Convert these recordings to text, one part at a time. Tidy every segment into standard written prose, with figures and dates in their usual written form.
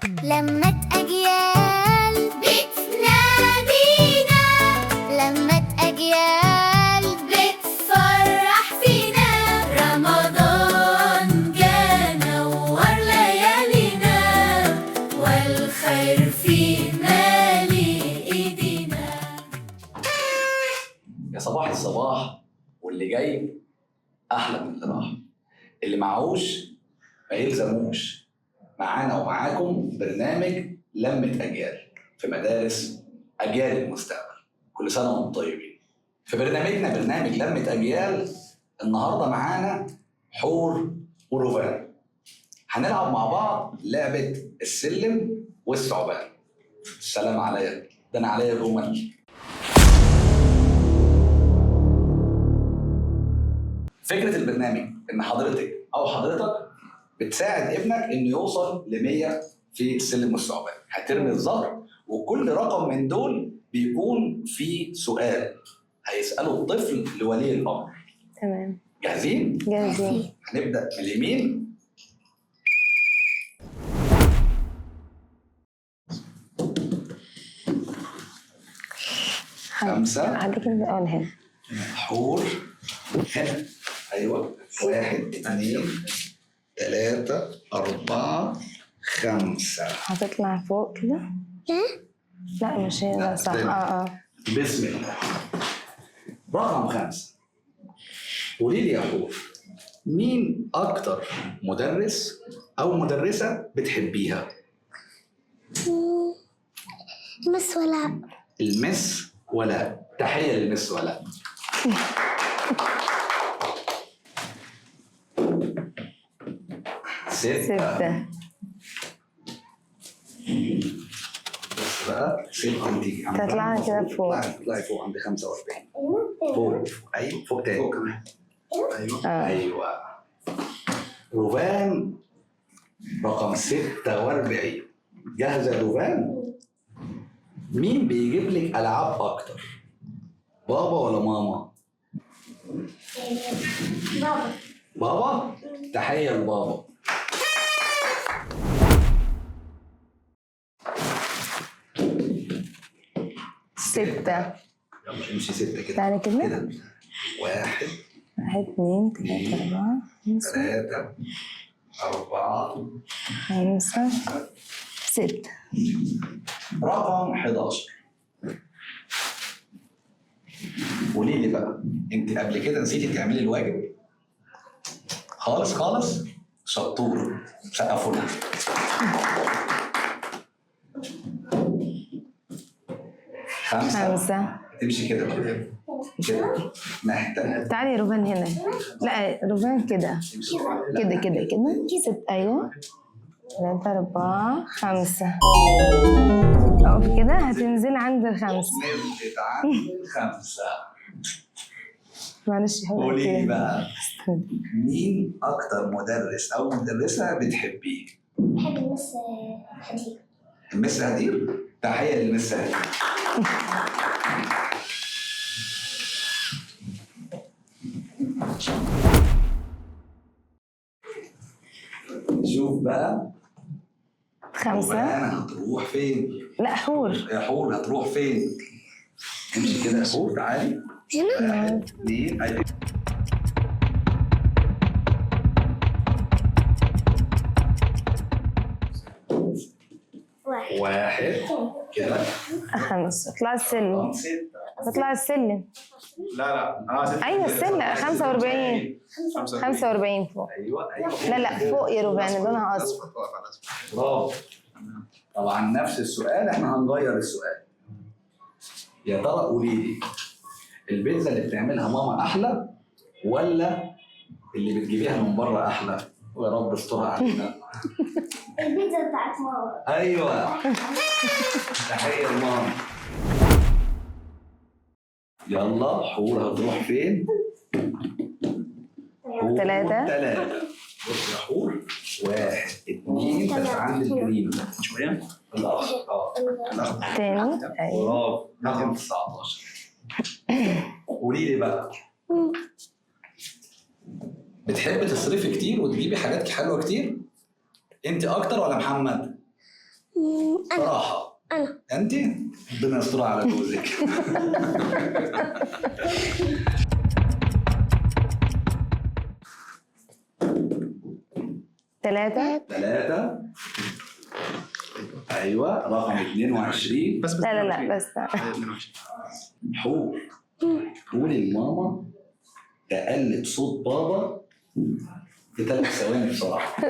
لمة أجيال بتنادينا، لمة أجيال بتفرح فينا. رمضان جانا نور ليالينا، والخير فينا لإيدينا. يا صباح الصباح، واللي جاي أحلى من اللي راح. اللي معهوش ما يلزموش. معانا ومعاكم برنامج لمة أجيال في مدارس أجيال المستقبل. كل سنة وانتم طيبين. في برنامجنا برنامج لمة أجيال النهاردة معانا حور وروفان. هنلعب مع بعض لعبة السلم والثعبان. السلام عليا، ده أنا عليا جمل. فكرة البرنامج إن حضرتك أو حضرتك بتساعد ابنك إنه يوصل ل100 في السلم والثعبان. هترمي الزهر وكل رقم من دول بيكون فيه سؤال هيسأله الطفل لولي الأمر. تمام. جاهزين؟ جاهزين. هنبدأ من اليمين. خمسة. هديك الأول هنا. حور هنا. أيوة. 1 2 3 4 5. هتطلع فوق كده؟ لا مش هي، لا، ده صح. تاني. بسم الله. رقم 5. قولي لي يا حور، مين أكتر مدرس أو مدرسة بتحبيها؟ مس ولاء. المس ولاء. تحية للمس ولاء. ستة. بس بقى 6 انتي تطلعي كده فوق. تطلعي فوق عند 45. فوق. ايوه فوق تاني. فوق كمان. ايوه. ايوه. روفان رقم 46. جاهزة يا روفان؟ مين بيجيب لك ألعاب أكتر؟ بابا ولا ماما؟ بابا. بابا؟ تحية لبابا. ستة. يلا امشي 6 كده. تعالي كده. 1 2 3 4 5 3 4 5 6. رقم 11. قولي لي بقى، انت قبل كده نسيتي تعملي الواجب؟ خالص خالص؟ شطور. سقفوا لها. 5. تمشي كده بقى. كده. محتاج. تعالي يا روفان هنا. لا روفان كده. كده كده كده. 6. أيوه. 3 4 5. اقف كده هتنزل عند ال5. نزلت عند 5. معلش قولي لي كده. بقى، مين أكتر مدرس أو مدرسة بتحبيه؟ بحب المس هدير. المس هدير؟ تحية للمس هدير. شوف بقى 5. أنا هتروح فين؟ لا حور. يا حور هتروح فين؟ امشي كده يا حور. تعالي. هنا. 1 2 أيوة. 1 كده. 5. اطلع السلم. 6. اطلع السلم. لا ايوه السلم 45. 45 فوق. ايوه ايوه. لا فوق يا روفان اللي لونها اصفر. برافو. طبعا نفس السؤال، احنا هنغير السؤال. يا ترى قولي لي، البيتزا اللي بتعملها ماما احلى ولا اللي بتجيبيها من بره احلى؟ ويا رب استرها علينا. البيتزا بتاعت ماما. ايوه. تحيه لماما. يلا حور هتروح فين؟ 3. بص يا حور. 1 2 بس عند الجرين شويه. الاخضر. الاخضر. تاني. ايوه. برافو. رقم 19. قولي لي بقى، بتحبي تصرفي كتير وتجيبي حاجات حلوه كتير؟ انت اكتر ولا محمد؟ أنا صراحة أنا أنت ربنا يستر على جوزك. 3. 3. أيوه رقم 22. بس لا لا لا بس 22. حور قولي لماما تقلد صوت بابا في 3 ثواني بصراحة.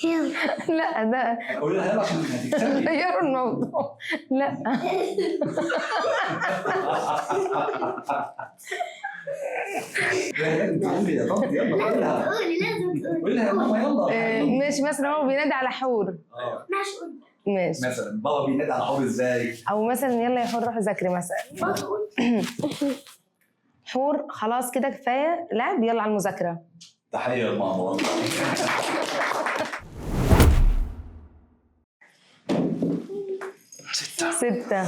يلا لا ده قولي لها يلا عشان هتكسبي. غيروا الموضوع. لا انت قولي يا طنط يلا قولي لها. قولي لازم تقولي قولي لها يا ماما يلا. ماشي مثلا هو بينادي على حور. ماشي قولي ماشي. مثلا بابا بينادي على حور ازاي؟ او مثلا يلا يا حور روح ذاكري مثلا. ما تقول حور خلاص كده كفايه لعب يلا على المذاكره. تحية لماما والله. 6.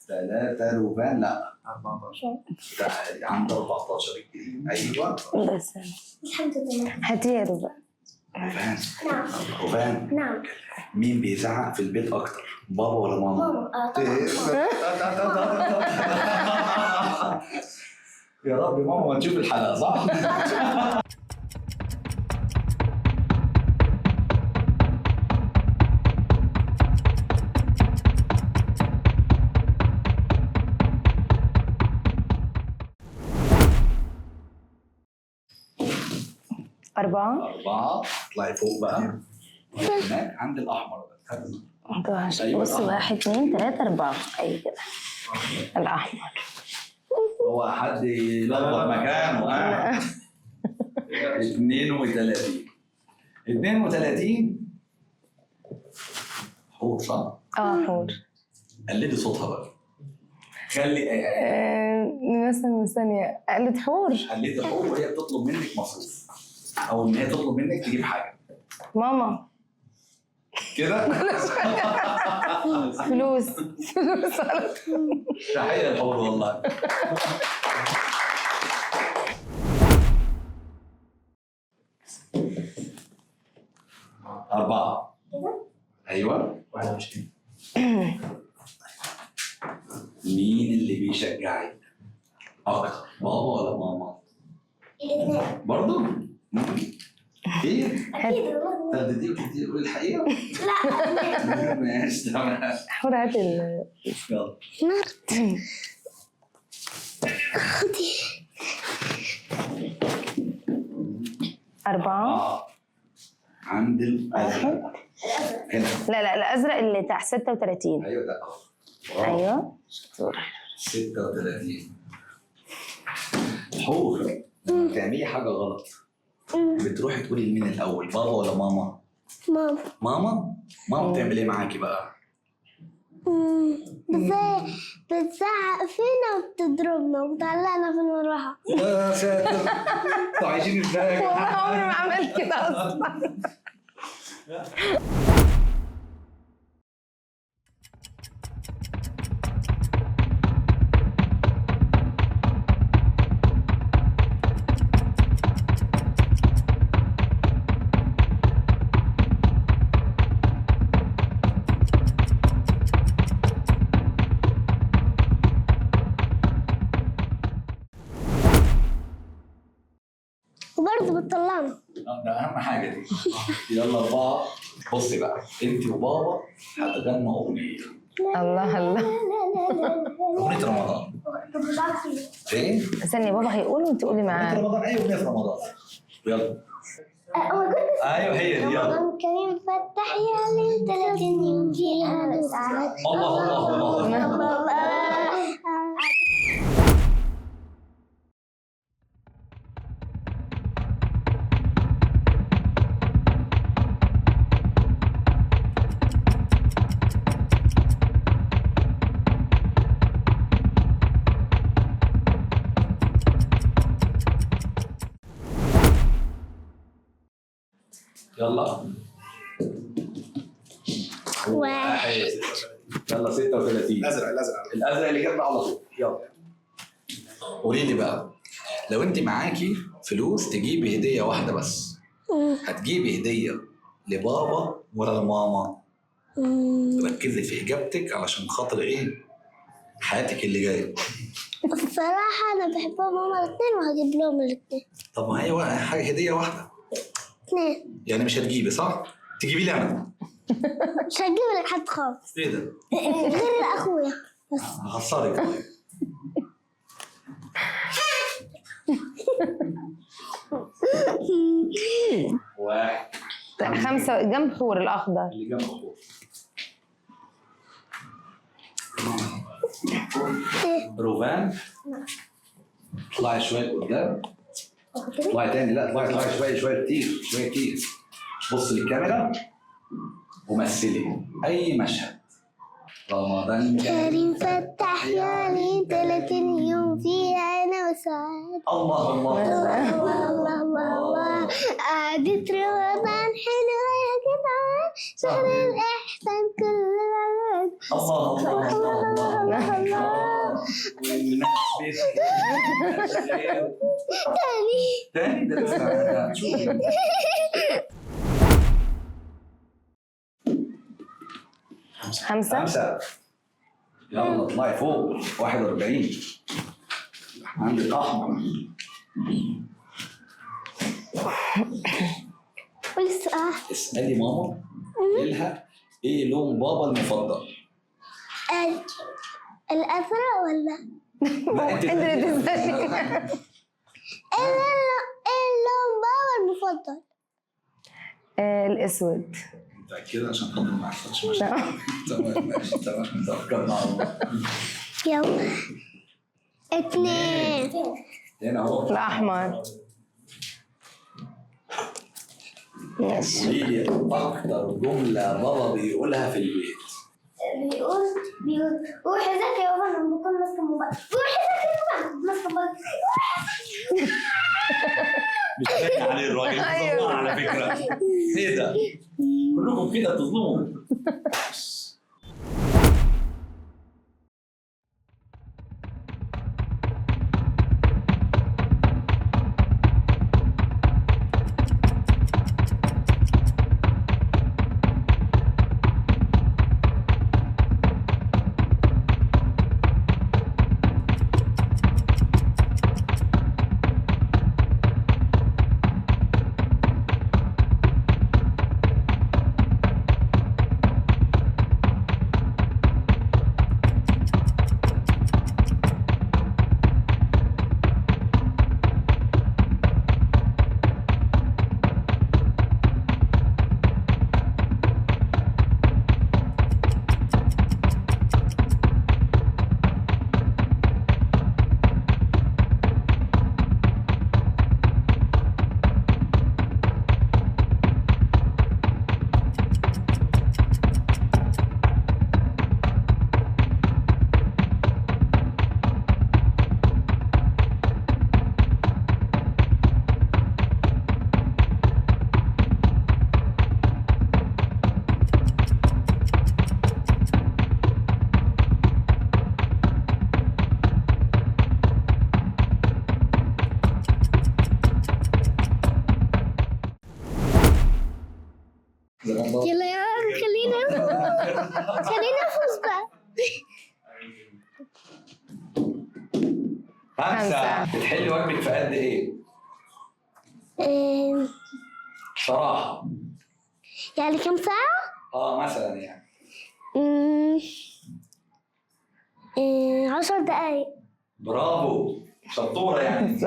3 روبان لا 14. ده عند 14 الجنيه. ايوه بس الحمد لله. هاتي يا ربع. روبان. نعم روبان نعم مين بيزعق في البيت اكتر بابا ولا ماما؟ ماما طبعا يا رب ماما ما تشوف الحلقه صح؟ أربعة. 4 اطلعي فوق بقى هناك عند الاحمر بقى. أيوة بص الأحمر. 1 2 3 4 أي كده الأحمر. هو حد يلخبط مكانه 32. 32 حور صح؟ حور. قلدي صوتها بقى. خلي مثلا ثانية قالت حور. قلدي حور وهي بتطلب منك مصروف او ان هي تطلب منك تجيب حاجه ماما كده. فلوس. تحيه للحور والله. 4 ايوه 21. مين اللي بيشجعك اكتر بابا ولا ماما؟ الاثنين برضه؟ ايه؟ اكيد والله. طب تديك تقول الحقيقه؟ لا ماشي تمام حور هات يلا. خدي 4. عند الازرق هنا. لا لا الأزرق اللي تحت 36. ايوه ده أيوه 36. حور لما بتعملي حاجه غلط بتروحي تقولي لمين الاول بابا ولا ماما؟ ماما ماما بتعمل ايه معاكي بقى؟ بتزعق فينا وبتضربنا وبتعلقنا في المروحة. يا ساتر انتوا عايشين ازاي يا جماعه؟ عمري ما عملت كده أصلا. وبرضه بتطلعنا. ده اهم حاجه دي. يلا 4. بصي بقى انت وبابا هتغنوا اغنيه. الله الله. اغنيه رمضان. ايه؟ ثانية بابا هيقول وأنت تقولي اغنيه معاه. رمضان اي اغنيه في رمضان. يلا. ايوه هي دي يلا. رمضان كريم فتح يا ليل 30 يوم فيها ساعات. الله. يلا. واحد. يلا 36. الازرق الازرق اللي جنبه على طول. يلا. قولي لي بقى، لو انت معاكي فلوس تجيبي هديه واحده بس، هتجيبي هديه لبابا ولا لماما؟ ركزي في اجابتك علشان خاطر ايه؟ حياتك اللي جايه. الصراحة أنا بحب ماما الاثنين وهجيب لهم الاثنين. طب ما هي حاجه هديه واحده. اثنين. يعني مش هتجيبي صح؟ تجيبي لي انا. مش هجيب لك حد خالص. ايه ده؟ غير الأخويا بس. هخسرك. واحد. 5 جنب حور الأخضر. اللي جنب اخوك. روفان، اطلعي شويه لقدام. اطلعي تاني، لا اطلعي شويه كتير. بص للكاميرا ومثلي اي مشهد. رمضان كريم فتح يالي 30 يوم فيها أنا وسعاد. الله الله الله الله الله الله. قعدة رمضان حلوة يا جدعان، شهر الإحسان كل بعد. الله الله الله. تاني ده لسه هنشوف. 5. يلا اطلعي فوق. 41. عندك احمر. ولسه اسالي ماما قولها ايه لون بابا المفضل؟ الأزرق ولا؟ لا انت اللي تسألي. إيه اللون بابا المفضل؟ الأسود. متأكدة عشان خاطر ما يحصلش مشاكل. تمام ماشي تمام توكلنا على الله. يلا 2. هنا اهو الأحمر. ماشي. قولي لي اكتر جملة بابا بيقولها في البيت. بيقول روحي ذاكري يا بابا، انا بكون ماسكه موبايل. روحي ذاكري يا بابا، ماسكه موبايل. مش باين عليه الراجل ظلمان على فكرة. ايه ده؟ كلكم كده بتظلموا. يلا يا خلينا نفوز بقى. 5. بتحلي واجبك في قد ايه؟ صراحة. يعني كم ساعة؟ مثلا يعني 10 دقايق. برافو شطورة يعني.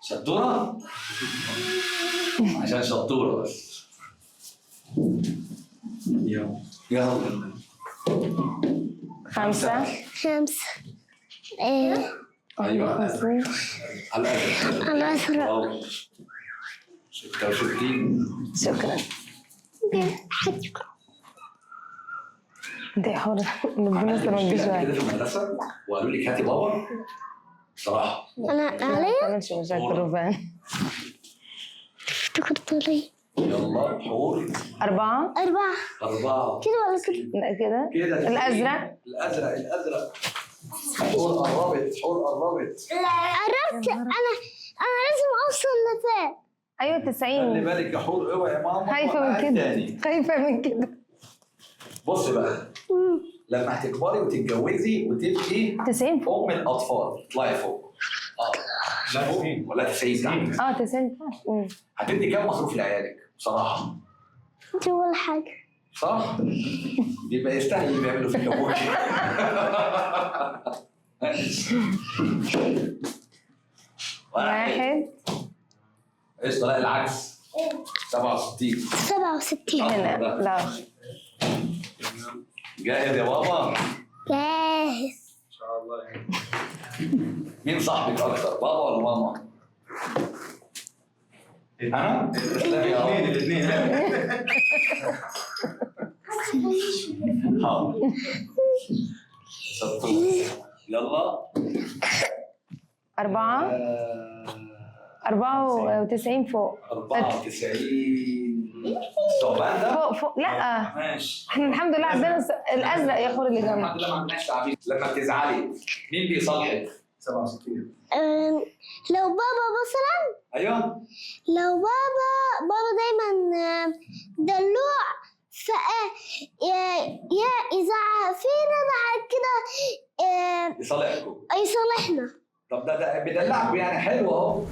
شطورة؟ عشان شطورة بس. يلا 5. 5. ايوه على الأزرق. 66. شكرا. انت حر ربنا يسلمك بشوية. كده في المدرسة وقالوا لك هاتي بابا صراحة. أنا ما علي تعملش مشاكل روفان. افتكرت لي يلا حور. 4. 4 كده ولا كده؟ لا كده. كده. الازرق. الازرق. حور قربت. قربت. انا لازم اوصل لفين؟ ايوه خلي 90. بالك يا حور، اوعى يا ماما. خايفه من كده، خايفه من كده. بص بقى، لما هتكبري وتتجوزي وتبقي 90 فوق. ام الاطفال اطلعي فوق. لا 90 ولا 90 تحت. 90. هتدي كام مصروف لعيالك بصراحه؟ انت ولا حاجه. صح؟ يبقى يستاهل اللي بيعملوا في ابوك. واحد. قشطه. لا العكس. 67. 67 هنا. لا جاهز يا بابا؟ جاهز. ان شاء الله. مين صاحبك اكتر، بابا ولا ماما؟ انا؟ الاثنين. حاضر. شطور. يلا. 4. 94 فوق. 94. ثعبان ده؟ فوق. لا ماشي. احنا الحمد لله عندنا الازرق يا حور اللي جنبك. الحمد لله ما عندناش تعبير. لما بتزعلي مين بيصالحك؟ 67. لو بابا مثلا، ايوه. لو بابا دايما دلوع، يا يزعق فينا بعد كده يصالحكم. يصالحنا. طب ده بيدلعكم يعني، حلو اهو.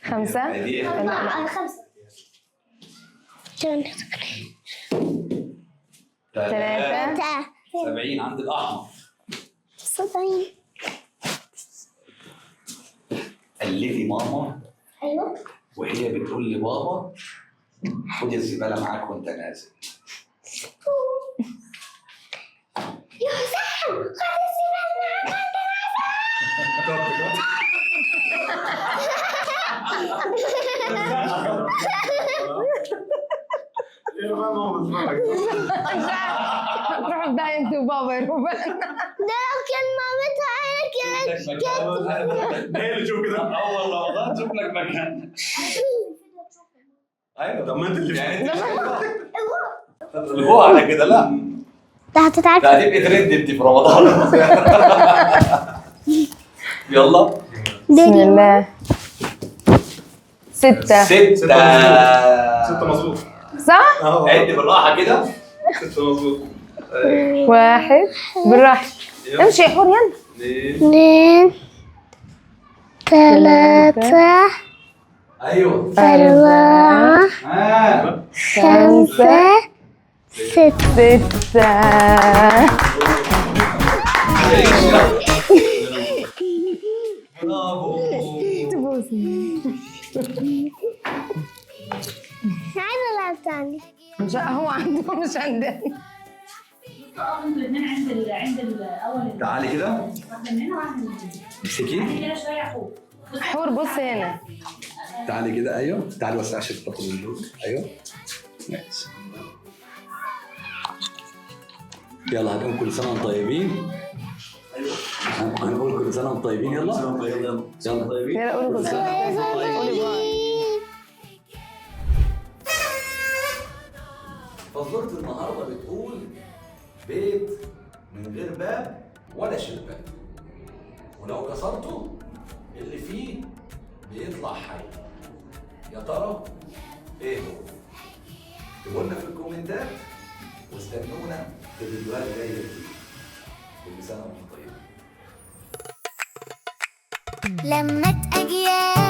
5. لا 5. 3. 70 عند الاحمر. 70. قلدي ماما ايوه. وهي بتقول لبابا خد الزباله معاك وانت نازل. يا حسام خد الزبالة معاك تروحوا بداية انت وبابا يا روبان. ده لو كان مامتها قالت هي اللي تشوف كده. والله تشوف لك مكان. ايوه. طب ما انت اللي يعني الجوع على كده. لا ده هتتعرف. ده هتبقي ترند انت في رمضان. يلا. بسم الله. 6. 6 مظبوط. صح؟ عد بالراحه كده. 6 مظبوط. 1 بالراحة. امشي يا حور يلا. 2 3 ايوه. 4 5 6. برافو. عايزة ألعب تاني. مش هو عنده مش عندنا. الاثنين عند الاول. تعالي كده. واحده من هنا واحده من هنا. امسكي. كده شويه فوق. حور بص هنا. تعالي كده. ايوه. تعالي بس عشان تاخد اللون. ايوه. ماشي. يلا هنقول كل سنه وانتم طيبين. هنقول كل سنه وانتم طيبين. يلا. يلا. يلا قولوا كل سنة. قولي باي. فزورة النهارده بتقول بيت من غير باب ولا شباك، ولو كسرته اللي فيه بيطلع حي. يا ترى ايه هو؟ اكتبوا لنا في الكومنتات واستنونا في الفيديوهات الجايه كتير. كل سنه وانتم طيبين. لمت أجيال